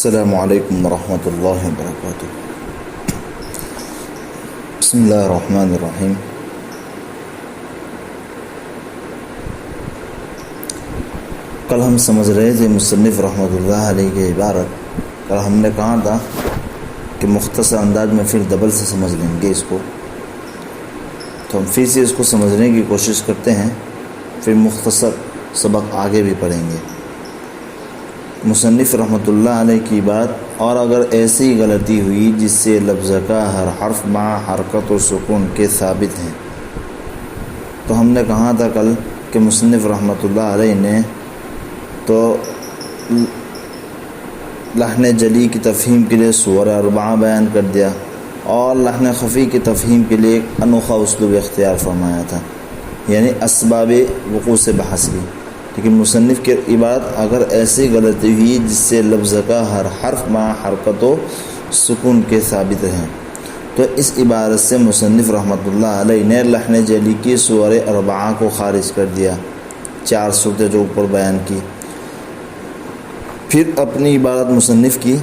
السلام علیکم ورحمۃ اللہ وبرکاتہ۔ بسم اللہ الرحمن الرحیم۔ کل ہم سمجھ رہے تھے مصنف رحمۃ اللہ علیہ کی عبارت۔ کل ہم نے کہا تھا کہ مختصر انداز میں پھر ڈبل سے سمجھ لیں گے اس کو، تو ہم پھر سے اس کو سمجھنے کی کوشش کرتے ہیں، پھر مختصر سبق آگے بھی پڑھیں گے۔ مصنف رحمۃ اللہ علیہ کی بات، اور اگر ایسی غلطی ہوئی جس سے لفظ کا ہر حرف مع حرکت و سکون کے ثابت ہیں، تو ہم نے کہا تھا کل کہ مصنف رحمۃ اللہ علیہ نے تو لحن جلی کی تفہیم کے لیے صور اربعہ بیان کر دیا، اور لحن خفی کی تفہیم کے لیے ایک انوکھا اسلوب اختیار فرمایا تھا، یعنی اسباب وقوع سے بحث کی۔ لیکن مصنف کی عبارت، اگر ایسی غلطی ہوئی جس سے لفظ کا ہر حرف مع حرکت و سکون کے ثابت ہیں، تو اس عبارت سے مصنف رحمۃ اللہ علیہ نے لحن جلی کی صور اربعہ کو خارج کر دیا، 4 صورتیں جو اوپر بیان کی۔ پھر اپنی عبارت مصنف کی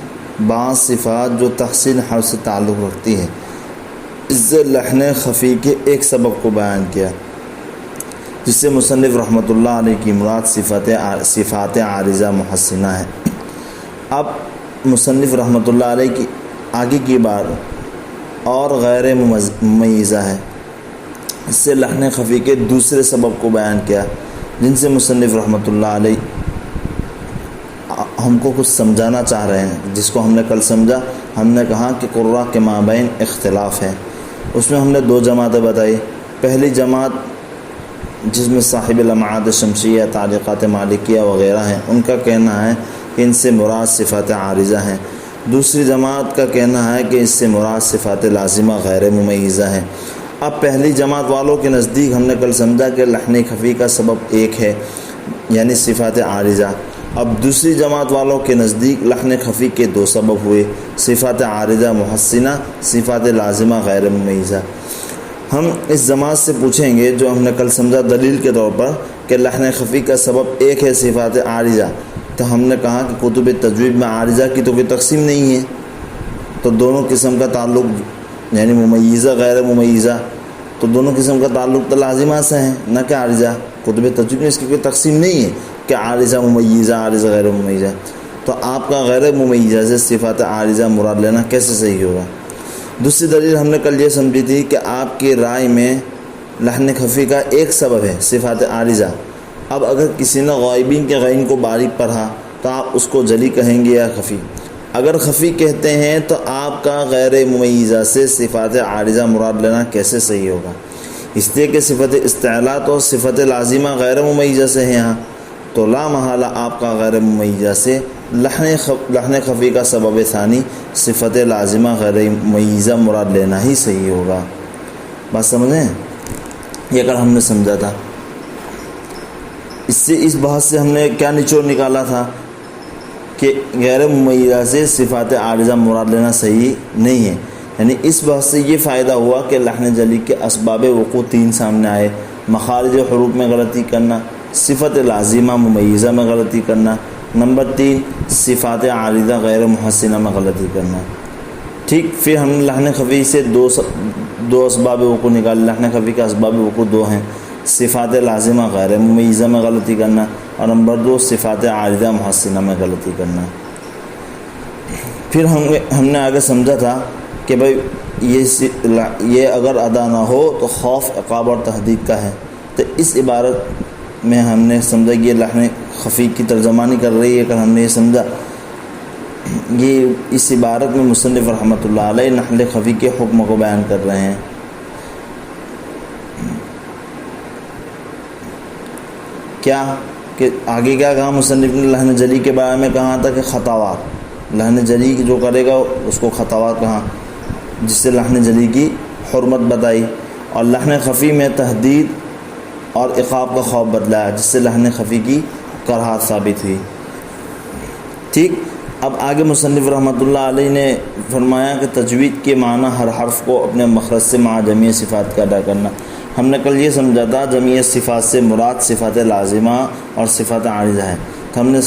بعض صفات جو تحسین حرف سے تعلق رکھتی ہے، اس سے لحن خفی کے ایک سبب کو بیان کیا، جس سے مصنف رحمۃ اللہ علیہ کی مراد صفات عارضہ محسنہ ہے۔ اب مصنف رحمۃ اللہ علیہ کی آگے کی بات اور غیر ممیزہ ہے، اس سے لحن خفی کے دوسرے سبب کو بیان کیا، جن سے مصنف رحمۃ اللہ علیہ ہم کو کچھ سمجھانا چاہ رہے ہیں، جس کو ہم نے کل سمجھا۔ ہم نے کہا کہ قراء کے مابین اختلاف ہے، اس میں ہم نے 2 جماعتیں بتائی۔ پہلی جماعت جس میں صاحب لمعات شمسیہ، تعلیقات مالکیہ وغیرہ ہیں، ان کا کہنا ہے کہ ان سے مراد صفات عارضہ ہیں۔ دوسری جماعت کا کہنا ہے کہ اس سے مراد صفات لازمہ غیر ممیزہ ہیں۔ اب پہلی جماعت والوں کے نزدیک ہم نے کل سمجھا کہ لحن خفی کا سبب ایک ہے، یعنی صفات عارضہ۔ اب دوسری جماعت والوں کے نزدیک لحن خفی کے 2 سبب ہوئے، صفات عارضہ محسنہ، صفات لازمہ غیر ممیزہ۔ ہم اس جماعت سے پوچھیں گے، جو ہم نے کل سمجھا دلیل کے طور پر، کہ لحن خفی کا سبب ایک ہے صفات عارضہ، تو ہم نے کہا کہ کتب تجوید میں عارضہ کی تو کوئی تقسیم نہیں ہے، تو دونوں قسم کا تعلق یعنی ممیزہ غیر ممیزہ، تو دونوں قسم کا تعلق تو لازمہ سے ہیں، نہ کہ عارضہ۔ کتب تجوید میں اس کی کوئی تقسیم نہیں ہے کہ عارضہ ممیزہ، عارضہ غیر ممیزہ، تو آپ کا غیر ممیزہ سے صفات عارضہ مراد لینا کیسے صحیح ہوگا؟ دوسری دلیل ہم نے کل یہ سمجھی تھی کہ آپ کی رائے میں لحن خفی کا ایک سبب ہے صفات عارضہ۔ اب اگر کسی نے غائبین کے غین کو باریک پڑھا تو آپ اس کو جلی کہیں گے یا خفی؟ اگر خفی کہتے ہیں تو آپ کا غیر ممیزہ سے صفات عارضہ مراد لینا کیسے صحیح ہوگا؟ اس لیے کہ صفت استعلاء تو صفت لازمہ غیر ممیزہ سے ہے یہاں، تو لا محالہ آپ کا غیر ممیزہ سے لحن خفی کا سبب ثانی صفت لازمہ غیر ممیزہ مراد لینا ہی صحیح ہوگا۔ بات سمجھیں؟ یہ کل ہم نے سمجھا تھا۔ اس بحث سے ہم نے کیا نچوڑ نکالا تھا کہ غیر ممیزہ سے صفات عارضہ مراد لینا صحیح نہیں ہے، یعنی اس بحث سے یہ فائدہ ہوا کہ لحن جلی کے اسباب وقوع 3 سامنے آئے: مخارج حروف میں غلطی کرنا، صفت لازمہ ممیزہ میں غلطی کرنا، نمبر 3 صفات عارضہ غیر محسنہ میں غلطی کرنا۔ ٹھیک، پھر ہم نے لحن خفی سے دو اسباب وقوع نکالے۔ لحن خفی کے اسباب وقوع 2 ہیں: صفات لازمہ غیر ممیزہ میں غلطی کرنا، اور نمبر 2 صفات عارضہ محسنہ میں غلطی کرنا۔ پھر ہم نے آگے سمجھا تھا کہ بھائی یہ اگر ادا نہ ہو تو خوف عقاب اور تحدید کا ہے، تو اس عبارت میں ہم نے سمجھا کہ یہ لحن خفی کی ترجمانی کر رہی ہے۔ کہ ہم نے یہ سمجھا یہ اس عبارت میں مصنف رحمۃ اللہ علیہ لحن خفی کے حکم کو بیان کر رہے ہیں۔ کیا کہ آگے کیا کہا مصنف نے؟ لحن جلی کے بارے میں کہا تھا کہ خطاوات، لحن جلی جو کرے گا اس کو خطاوات کہا، جس سے لحن جلی کی حرمت بتائی، اور لحن خفی میں تحدید اور عقاب کا خوف بدلایا، جس سے لحن خفی کی کراہت ثابت ہوئی۔ ٹھیک، اب آگے مصنف رحمۃ اللہ علیہ نے فرمایا کہ تجوید کے معنی ہر حرف کو اپنے مخرج سے مع جمیع صفات کا ادا کرنا۔ ہم نے کل یہ سمجھا تھا جمیع صفات سے مراد صفات لازمہ اور صفات عارضہ ہے، تو ہم نے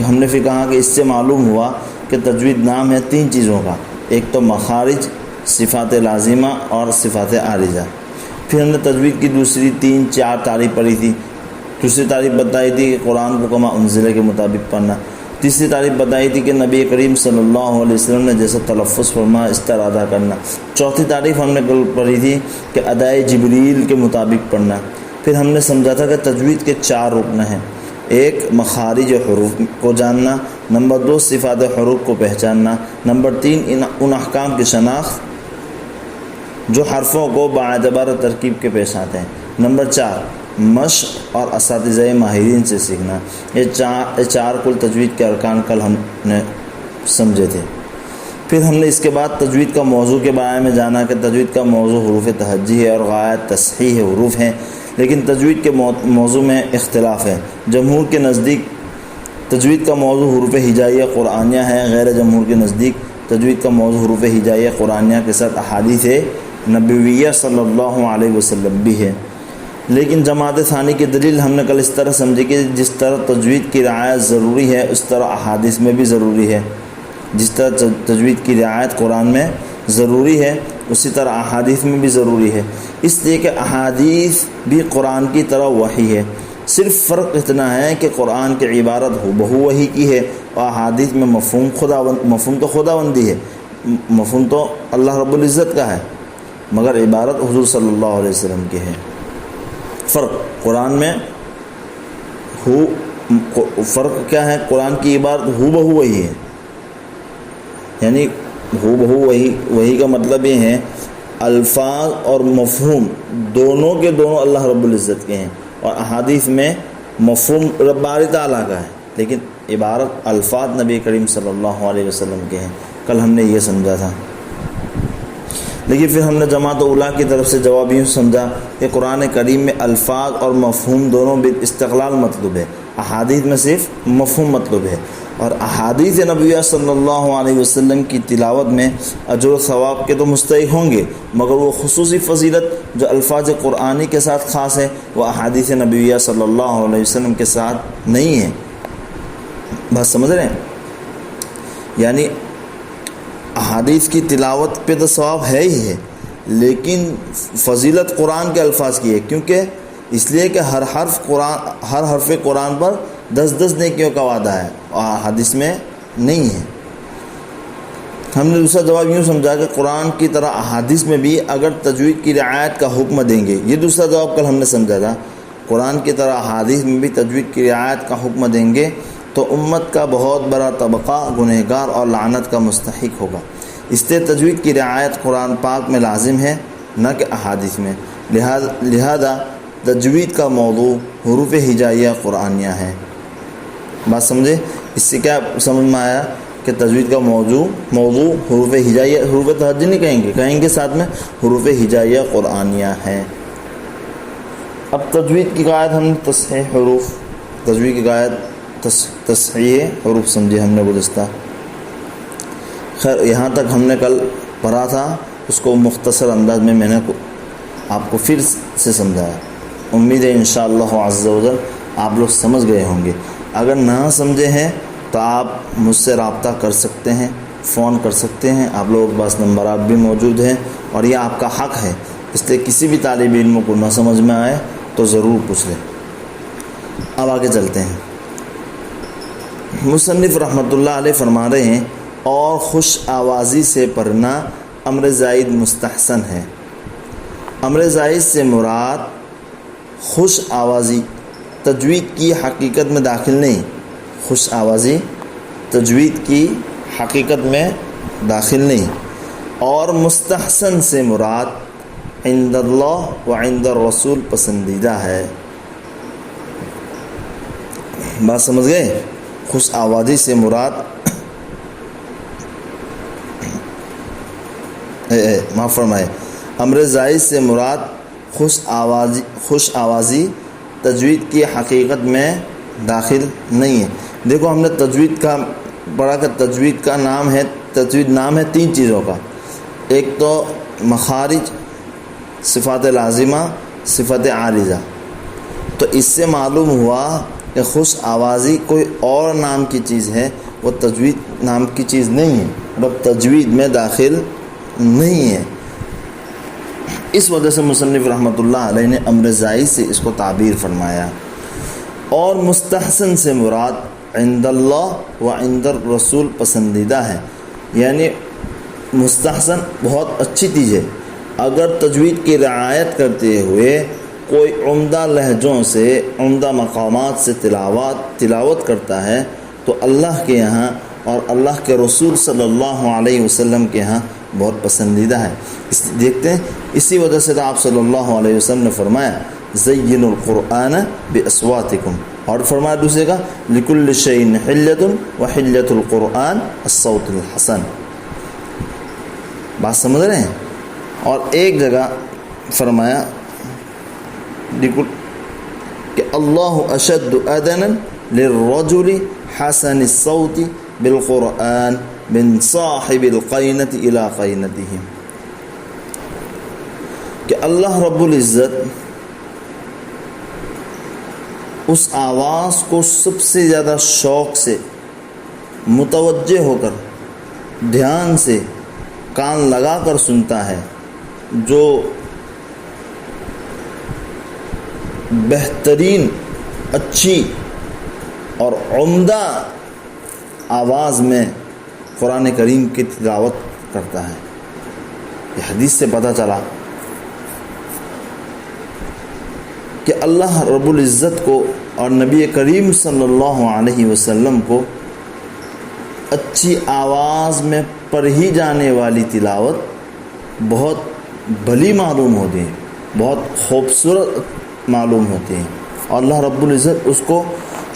ہم نے پھر کہا کہ اس سے معلوم ہوا کہ تجوید نام ہے 3 چیزوں کا، ایک تو مخارج، صفات لازمہ اور صفات عارضہ۔ پھر ہم نے تجوید کی دوسری 3-4 تعریف پڑھی تھی۔ دوسری تعریف بتائی تھی کہ قرآن کو کما انزلہ کے مطابق پڑھنا۔ تیسری تعریف بتائی تھی کہ نبی کریم صلی اللہ علیہ وسلم نے جیسا تلفظ فرمایا اس طرح ادا کرنا۔ چوتھی تعریف ہم نے کل پڑھی تھی کہ ادائے جبریل کے مطابق پڑھنا۔ پھر ہم نے سمجھا تھا کہ تجوید کے 4 رکن ہیں، ایک مخارج حروف کو جاننا، نمبر 2 صفات حروف کو پہچاننا، نمبر 3 ان احکام کی شناخت جو حرفوں کو باعتبار ترکیب کے پیش آتے ہیں، نمبر 4 مشق اور اساتذہ ماہرین سے سیکھنا۔ یہ چار کل تجوید کے ارکان کل ہم نے سمجھے تھے۔ پھر ہم نے اس کے بعد تجوید کا موضوع کے بارے میں جانا کہ تجوید کا موضوع حروف تہجی ہے اور غایت تصحیح حروف ہیں، لیکن تجوید کے موضوع میں اختلاف ہے۔ جمہور کے نزدیک تجوید کا موضوع حروف ہجائیہ قرآنیہ ہے، غیر جمہور کے نزدیک تجوید کا موضوع حروف ہجائیہ قرآنیہ کے ساتھ احادیث نبویہ صلی اللہ علیہ وسلم بھی ہے۔ لیکن جماعت ثانی کی دلیل ہم نے کل اس طرح سمجھی کہ جس طرح تجوید کی رعایت ضروری ہے اس طرح احادیث میں بھی ضروری ہے۔ جس طرح تجوید کی رعایت قرآن میں ضروری ہے اسی طرح احادیث میں بھی ضروری ہے، اس لیے کہ احادیث بھی قرآن کی طرح وحی ہے۔ صرف فرق اتنا ہے کہ قرآن کی عبارت بہو وحی کی ہے اور احادیث میں مفہوم تو خداوندی ہے، مفہوم تو اللہ رب العزت کا ہے، مگر عبارت حضور صلی اللہ علیہ وسلم کی ہے۔ فرق قرآن میں فرق کیا ہے؟ قرآن کی عبارت ہو بہو وہی ہے، یعنی ہو بہو وہی کا مطلب یہ ہے الفاظ اور مفہوم دونوں کے دونوں اللہ رب العزت کے ہیں، اور احادیث میں مفہوم رب باری تعالیٰ کا ہے، لیکن عبارت الفاظ نبی کریم صلی اللہ علیہ وسلم کے ہیں۔ کل ہم نے یہ سمجھا تھا، لیکن پھر ہم نے جماعت اولیاء کی طرف سے جواب یوں سمجھا کہ قرآن کریم میں الفاظ اور مفہوم دونوں باستقلال مطلوب ہے، احادیث میں صرف مفہوم مطلوب ہے، اور احادیث نبویہ صلی اللہ علیہ وسلم کی تلاوت میں اجر و ثواب کے تو مستحق ہوں گے، مگر وہ خصوصی فضیلت جو الفاظ قرآنی کے ساتھ خاص ہے وہ احادیث نبویہ صلی اللہ علیہ وسلم کے ساتھ نہیں ہے۔ بات سمجھ رہے ہیں؟ یعنی احادیث کی تلاوت پہ تو ثواب ہے ہی ہے، لیکن فضیلت قرآن کے الفاظ کی ہے، کیونکہ اس لیے کہ ہر حرف قرآن پر 10 نیکیوں کا وعدہ ہے اور احادیث میں نہیں ہے۔ ہم نے دوسرا جواب یوں سمجھا کہ قرآن کی طرح احادیث میں بھی اگر تجوید کی رعایت کا حکم دیں گے، یہ دوسرا جواب کل ہم نے سمجھا تھا، قرآن کی طرح احادیث میں بھی تجوید کی رعایت کا حکم دیں گے تو امت کا بہت بڑا طبقہ گنہگار اور لعنت کا مستحق ہوگا۔ اس لیے تجوید کی رعایت قرآن پاک میں لازم ہے نہ کہ احادیث میں، لہذا تجوید کا موضوع حروف ہجائیہ قرآنیہ ہے۔ بات سمجھے؟ اس سے کیا سمجھ میں آیا کہ تجوید کا موضوع حروف ہجائیہ، حروف تہجی نہیں کہیں گے ساتھ میں حروف ہجائیہ قرآنیہ ہے۔ اب تجوید کی قاعدہ ہم نے تصحیح حروف، تجوید کی قاعدہ تصحیح حروف سمجھے ہم نے گزشتہ۔ خیر یہاں تک ہم نے کل پڑھا تھا، اس کو مختصر انداز میں نے آپ کو پھر سے سمجھایا۔ امید ہے انشاءاللہ عز و جل آپ لوگ سمجھ گئے ہوں گے۔ اگر نہ سمجھے ہیں تو آپ مجھ سے رابطہ کر سکتے ہیں، فون کر سکتے ہیں، آپ لوگوں کے پاس نمبرات بھی موجود ہیں، اور یہ آپ کا حق ہے، اس لیے کسی بھی طالب علم کو نہ سمجھ میں آئے تو ضرور پوچھ لیں۔ اب آگے چلتے ہیں۔ مصنف رحمۃ اللہ علیہ فرما رہے ہیں اور خوش آوازی سے پڑھنا امر زائد مستحسن ہے۔ امر زائد سے مراد خوش آوازی تجوید کی حقیقت میں داخل نہیں، خوش آوازی تجوید کی حقیقت میں داخل نہیں، اور مستحسن سے مراد عند اللہ و عند الرسول پسندیدہ ہے۔ بات سمجھ گئے؟ خوش آوازی سے مراد معاف فرمائے، امر زائد سے مراد خوش آوازی تجوید کی حقیقت میں داخل نہیں ہے۔ دیکھو ہم نے تجوید کا پڑھا کہ تجوید نام ہے 3 چیزوں کا، ایک تو مخارج، صفات لازمہ، صفات عارضہ۔ تو اس سے معلوم ہوا کہ خوش آوازی کوئی اور نام کی چیز ہے، وہ تجوید نام کی چیز نہیں ہے، رب تجوید میں داخل نہیں ہے۔ اس وجہ سے مصنف رحمۃ اللہ علیہ نے امر زائی سے اس کو تعبیر فرمایا۔ اور مستحسن سے مراد عند اللہ و عند الرسول پسندیدہ ہے، یعنی مستحسن بہت اچھی چیز ہے۔ اگر تجوید کی رعایت کرتے ہوئے کوئی عمدہ لہجوں سے، عمدہ مقامات سے تلاوت کرتا ہے تو اللہ کے یہاں اور اللہ کے رسول صلی اللہ علیہ وسلم کے یہاں بہت پسندیدہ ہے۔ دیکھتے ہیں اسی وجہ سے آپ صلی اللہ علیہ وسلم نے فرمایا زینوا القرآن باصواتکم، اور فرمایا دوسرے کا لکل شیء حلۃ وحلۃ القرآن الصوت الحسن۔ بات سمجھ رہے ہیں؟ اور ایک جگہ فرمایا کہ اللہ اشد اذنا للرجل حسن الصوت بالقرآن من صاحب القینۃ الی قینتہ، کہ اللہ رب العزت اس آواز کو سب سے زیادہ شوق سے، متوجہ ہو کر، دھیان سے، کان لگا کر سنتا ہے، جو بہترین، اچھی اور عمدہ آواز میں قرآن کریم کی تلاوت کرتا ہے۔ یہ حدیث سے پتہ چلا کہ اللہ رب العزت کو اور نبی کریم صلی اللہ علیہ وسلم کو اچھی آواز میں پڑھی جانے والی تلاوت بہت بھلی معلوم ہوتی ہے، بہت خوبصورت معلوم ہوتی ہے، اور اللہ رب العزت اس کو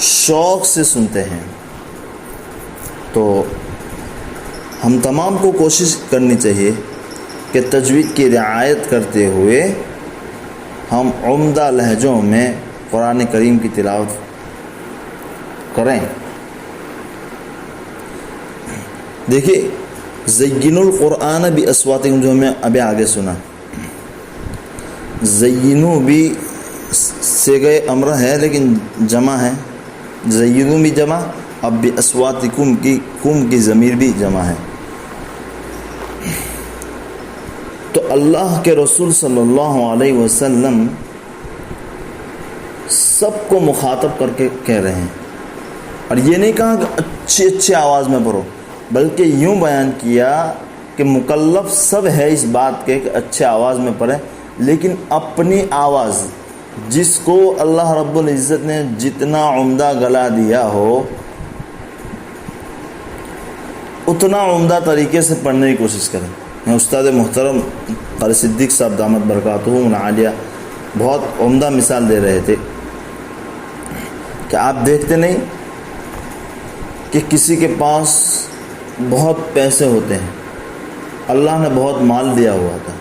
شوق سے سنتے ہیں۔ تو ہم تمام کو کوشش کرنی چاہیے کہ تجوید کی رعایت کرتے ہوئے ہم عمدہ لہجوں میں قرآن کریم کی تلاوت کریں۔ دیکھیے زینوا القرآن باصواتکم جو ہمیں ابھی آگے سنا، زینوا بھی صیغہ امر ہے لیکن جمع ہے، زینوا بھی جمع، اب باصواتکم کی کم کی ضمیر بھی جمع ہے۔ تو اللہ کے رسول صلی اللہ علیہ وسلم سب کو مخاطب کر کے کہہ رہے ہیں، اور یہ نہیں کہا کہ اچھی آواز میں پڑھو، بلکہ یوں بیان کیا کہ مکلف سب ہے اس بات کے کہ اچھے آواز میں پڑھیں، لیکن اپنی آواز جس کو اللہ رب العزت نے جتنا عمدہ گلا دیا ہو اتنا عمدہ طریقے سے پڑھنے کی کوشش کریں۔ استاد محترم قاری صدیق صاحب دامت برکاتہم العالیہ بہت عمدہ مثال دے رہے تھے کہ آپ دیکھتے نہیں کہ کسی کے پاس بہت پیسے ہوتے ہیں، اللہ نے بہت مال دیا ہوا تھا،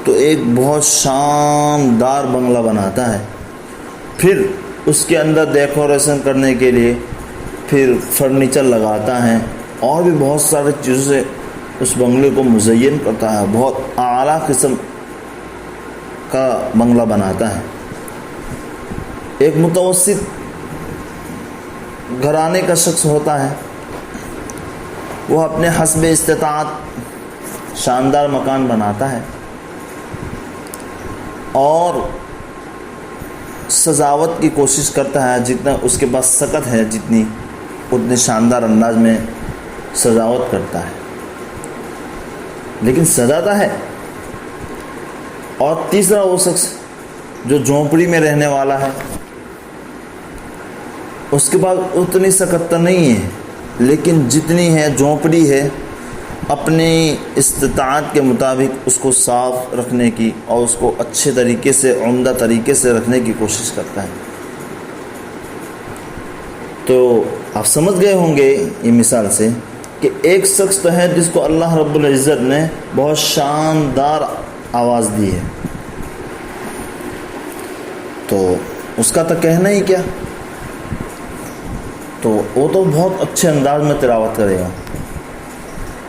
تو ایک بہت شاندار بنگلہ بناتا ہے، پھر اس کے اندر ڈیکوریشن کرنے کے لیے پھر فرنیچر لگاتا ہے اور بھی بہت سارے چیزوں سے اس بنگلے کو مزین کرتا ہے، بہت اعلیٰ قسم کا بنگلہ بناتا ہے۔ ایک متوسط گھرانے کا شخص ہوتا ہے، وہ اپنے حسب استطاعت شاندار مکان بناتا ہے اور سجاوٹ کی کوشش کرتا ہے، جتنا اس کے پاس سکت ہے جتنی اتنے شاندار انداز میں سجاوٹ کرتا ہے، لیکن سجاتا ہے۔ اور تیسرا وہ شخص جو جھونپڑی میں رہنے والا ہے، اس کے پاس اتنی سکت تو نہیں ہے، لیکن جتنی ہے جھونپڑی ہے اپنی استطاعت کے مطابق اس کو صاف رکھنے کی اور اس کو اچھے طریقے سے، عمدہ طریقے سے رکھنے کی کوشش کرتا ہے۔ تو آپ سمجھ گئے ہوں گے یہ مثال سے کہ ایک شخص تو ہے جس کو اللہ رب العزت نے بہت شاندار آواز دی ہے، تو اس کا تو کہنا ہی کیا، تو وہ تو بہت اچھے انداز میں تلاوت کرے گا،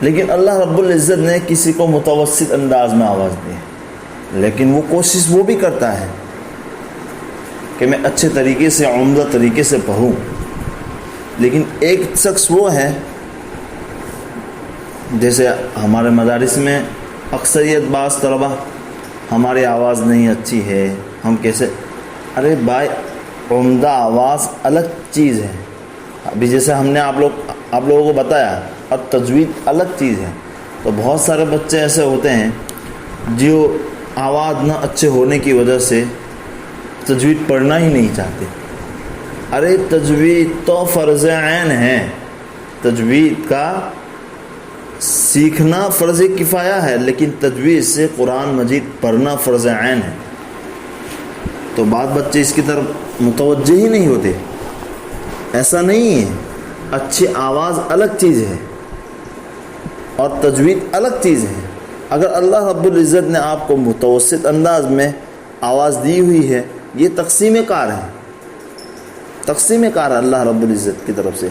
لیکن اللہ رب العزت نے کسی کو متوسط انداز میں آواز دی، لیکن وہ کوشش وہ بھی کرتا ہے کہ میں اچھے طریقے سے عمدہ طریقے سے پڑھوں، لیکن ایک شخص وہ ہے، جیسے ہمارے مدارس میں اکثریت بعض طلبہ ہماری آواز نہیں اچھی ہے، ہم کیسے، ارے بھائی عمدہ آواز الگ چیز ہے، ابھی جیسے ہم نے آپ لوگوں کو بتایا، اور تجوید الگ چیز ہے۔ تو بہت سارے بچے ایسے ہوتے ہیں جو آواز نہ اچھے ہونے کی وجہ سے تجوید پڑھنا ہی نہیں چاہتے۔ ارے تجوید تو فرض عین ہے، تجوید کا سیکھنا فرض کفایہ ہے، لیکن تجوید سے قرآن مجید پڑھنا فرض عین ہے۔ تو بعض بچے اس کی طرف متوجہ ہی نہیں ہوتے۔ ایسا نہیں ہے، اچھی آواز الگ چیز ہے اور تجوید الگ چیز ہے۔ اگر اللہ رب العزت نے آپ کو متوسط انداز میں آواز دی ہوئی ہے، یہ تقسیم کار ہے، تقسیم کار ہے اللہ رب العزت کی طرف سے۔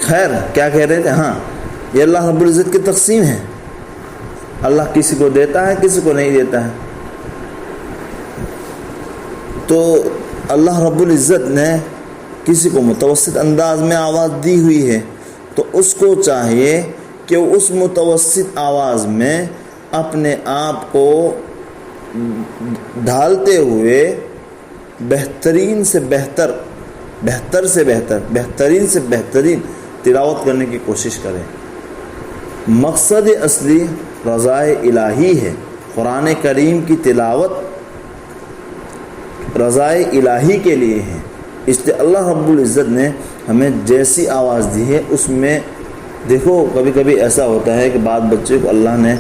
خیر کیا کہہ رہے تھے؟ ہاں، یہ اللہ رب العزت کی تقسیم ہے، اللہ کسی کو دیتا ہے کسی کو نہیں دیتا ہے۔ تو اللہ رب العزت نے کسی کو متوسط انداز میں آواز دی ہوئی ہے، تو اس کو چاہیے کہ اس متوسط آواز میں اپنے آپ کو ڈھالتے ہوئے بہترین سے بہتر، بہتر سے بہتر، بہترین سے بہترین تلاوت کرنے کی کوشش کریں۔ مقصد اصلی رضائے الہی ہے، قرآن کریم کی تلاوت رضائے الہی کے لیے ہے، اس لیے اللہ رب العزت نے ہمیں جیسی آواز دی ہے اس میں دیکھو، کبھی کبھی ایسا ہوتا ہے کہ بعض بچے کو اللہ نے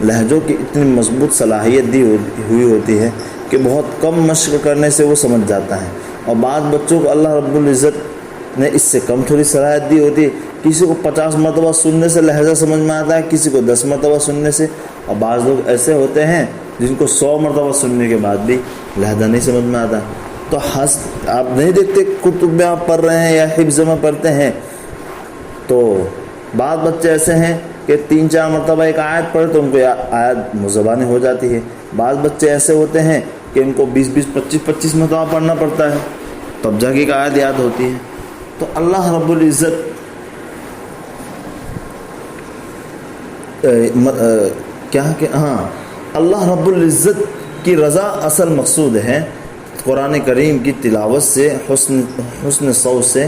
لہجوں کی اتنی مضبوط صلاحیت دی ہوئی ہوتی ہے کہ بہت کم مشق کرنے سے وہ سمجھ جاتا ہے، اور بعض بچوں کو اللہ رب العزت نے اس سے کم تھوڑی صلاحیت دی ہوتی ہے، کسی کو 50 مرتبہ سننے سے لہجہ سمجھ میں آتا ہے، کسی کو 10 مرتبہ سننے سے، اور بعض لوگ ایسے ہوتے ہیں جن کو 100 مرتبہ سننے کے بعد بھی لہجہ نہیں سمجھ میں آتا۔ تو آپ نہیں دیکھتے کتب میں آپ پڑھ رہے ہیں یا حفظ میں پڑھتے ہیں، تو بعض بچے ایسے ہیں کہ 3-4 مرتبہ ایک آیت پڑھے تو ان کو آیت مزبانی ہو جاتی ہے، بعض بچے ایسے ہوتے ہیں کہ ان کو 20-20 25-25 مرتبہ پڑھنا پڑتا ہے تب جا کے ایک آیت یاد ہوتی ہے۔ تو اللہ رب العزت اللہ رب العزت کی رضا اصل مقصود ہے قرآن کریم کی تلاوت سے، حسن صوت سے۔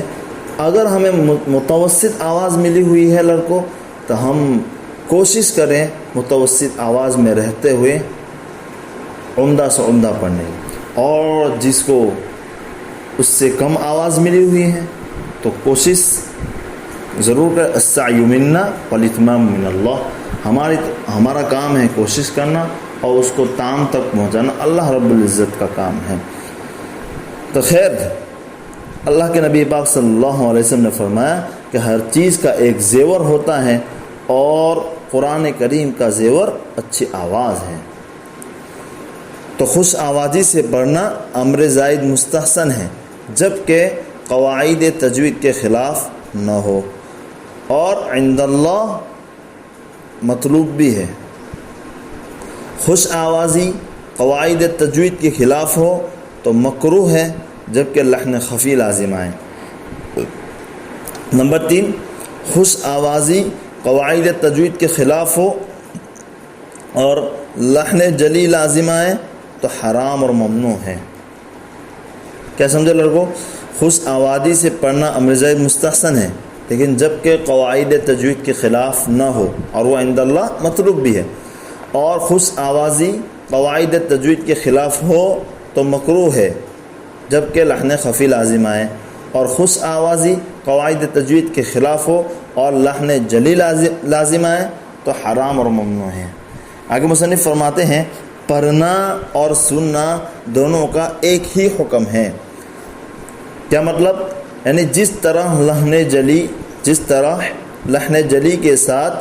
اگر ہمیں متوسط آواز ملی ہوئی ہے لڑکوں، تو ہم کوشش کریں متوسط آواز میں رہتے ہوئے عمدہ سے عمدہ پڑھنے کی، اور جس کو اس سے کم آواز ملی ہوئی ہے تو کوشش ضرور کریں۔ السعی منا والاتمام من اللہ، ہمارا کام ہے کوشش کرنا اور اس کو تام تک پہنچانا اللہ رب العزت کا کام ہے۔ تو خیر، اللہ کے نبی پاک صلی اللہ علیہ وسلم نے فرمایا کہ ہر چیز کا ایک زیور ہوتا ہے، اور قرآن کریم کا زیور اچھی آواز ہے۔ تو خوش آوازی سے پڑھنا امر زائد مستحسن ہے، جبکہ قواعد تجوید کے خلاف نہ ہو، اور عند اللہ مطلوب بھی ہے۔ خوش آوازی قواعد تجوید کے خلاف ہو تو مکروہ ہے، جبکہ لحن خفی لازم آئے۔ نمبر 3، خوش آوازی قواعد تجوید کے خلاف ہو اور لحن جلی لازم آئے تو حرام اور ممنوع ہے۔ کیا سمجھے لڑکوں؟ خوش آوازی سے پڑھنا امر زائد مستحسن ہے، لیکن جبکہ قواعد تجوید کے خلاف نہ ہو، اور وہ عند اللہ مطلوب بھی ہے، اور خوش آوازی قواعد تجوید کے خلاف ہو تو مکروہ ہے، جبکہ لحن خفی لازم آئے، اور خوش آوازی قواعد تجوید کے خلاف ہو اور لحن جلی لازم آئے تو حرام اور ممنوع ہے۔ آگے مصنف فرماتے ہیں پڑھنا اور سننا دونوں کا ایک ہی حکم ہے۔ کیا مطلب؟ یعنی جس طرح لحن جلی کے ساتھ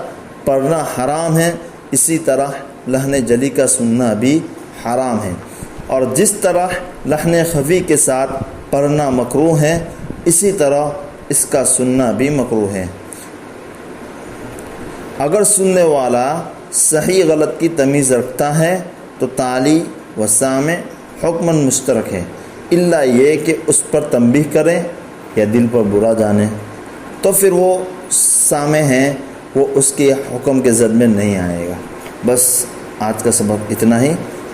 پڑھنا حرام ہے، اسی طرح لحن جلی کا سننا بھی حرام ہے، اور جس طرح لحن خفی کے ساتھ پڑھنا مکروہ ہے، اسی طرح اس کا سننا بھی مکروہ ہے۔ اگر سننے والا صحیح غلط کی تمیز رکھتا ہے تو تالی و سامع حکماً مشترک ہے، الا یہ کہ اس پر تنبیہ کریں یا دل پر برا جانے، تو پھر وہ سامع ہیں، وہ اس کے حکم کے زد میں نہیں آئے گا۔ بس آج کا سبق اتنا ہی۔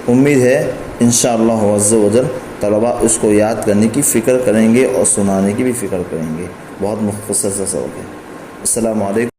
امید ہے انشاءاللہ عز و جل طلباء اس کو یاد کرنے کی فکر کریں گے اور سنانے کی بھی فکر کریں گے۔ بہت مختصر سا سبق ہے۔ السلام علیکم۔